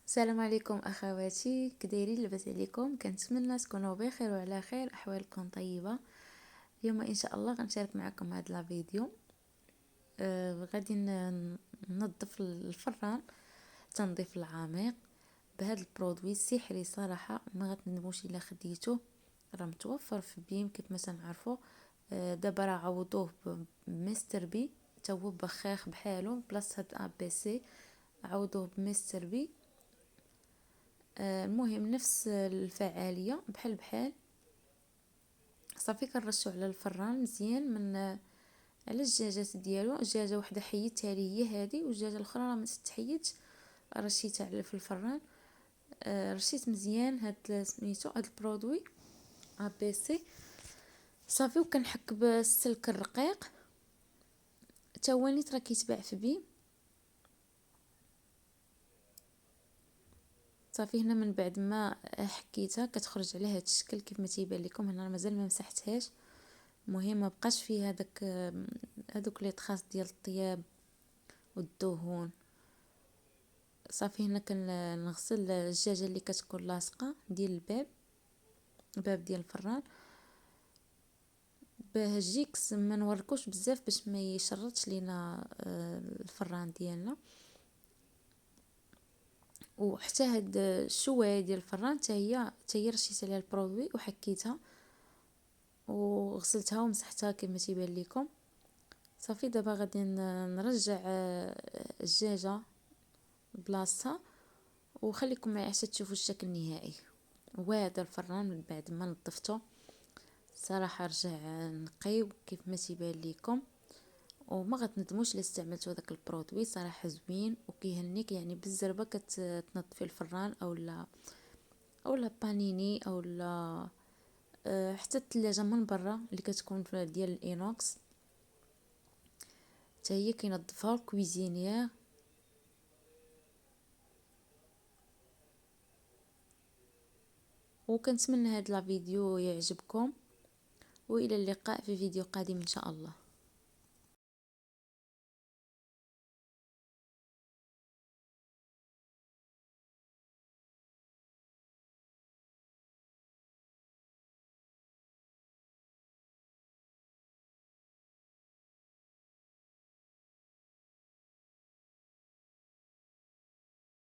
السلام عليكم اخواتي، كدايرين؟ لاباس عليكم؟ كنتمنى تكونوا بخير وعلى خير، احوالكم طيبه. اليوم ان شاء الله غنشارك معكم هذا الفيديو. غادي ننظف الفران تنظيف العميق بهذا البرودوي السحري. صراحه ما غتندموش الا خديتوه، راه متوفر في بيم كيف ما تنعرفوا. دابا راه عوضوه بمستر بي، تا هو بخاخ بحالو بلاصه هاد ا بي سي، عوضوه بمستر بي. المهم نفس الفعالية بحال بحال. صافي كنرشو على الفران مزيان من على الدجاجات ديالو. دجاجه وحده حيدتها لي هي هذه، والدجاجه الاخرى راه ما تتحيدش، رشيتها على في الفران. رشيت مزيان هاد سميتو هاد البرودوي ا بي سي. صافي وكنحك بالسلك الرقيق، تا هو نيت راه كيتباع في بي. صافي هنا من بعد ما حكيتها كتخرج على هذا الشكل كيف ما تيبان لكم. هنا مازال ما مسحتهاش، المهم ما بقاش فيه هذوك لي طخاس ديال الطياب والدهون. صافي هنا كنغسل الدجاجه اللي كتكون لاصقه ديال الباب ديال الفران بهجيكس. ما نوركوش بزاف باش ما يشرطش لينا الفران ديالنا. وحتى هاد الشوايه ديال الفران حتى هي رشيت عليها البرودوي وحكيتها وغسلتها ومسحتها كما تيبان لكم. صافي دابا غادي نرجع الدجاجه بلاصتها، وخليكم معي حتى تشوفوا الشكل النهائي. وهذا الفران من بعد ما نظفته صراحه رجع نقي كيف ما تيبان لكم، وما غتندموش الا استعملتوا داك البرودوي. صراحه زوين وكيهنيك، يعني بالزربه كتنظفي الفران او لا بانيني او لا حتى الثلاجه من برا اللي كتكون ديال الانوكس، حتى هي كينظفها الكويزينيير. وكنتمنى هذا الفيديو يعجبكم، والى اللقاء في فيديو قادم ان شاء الله.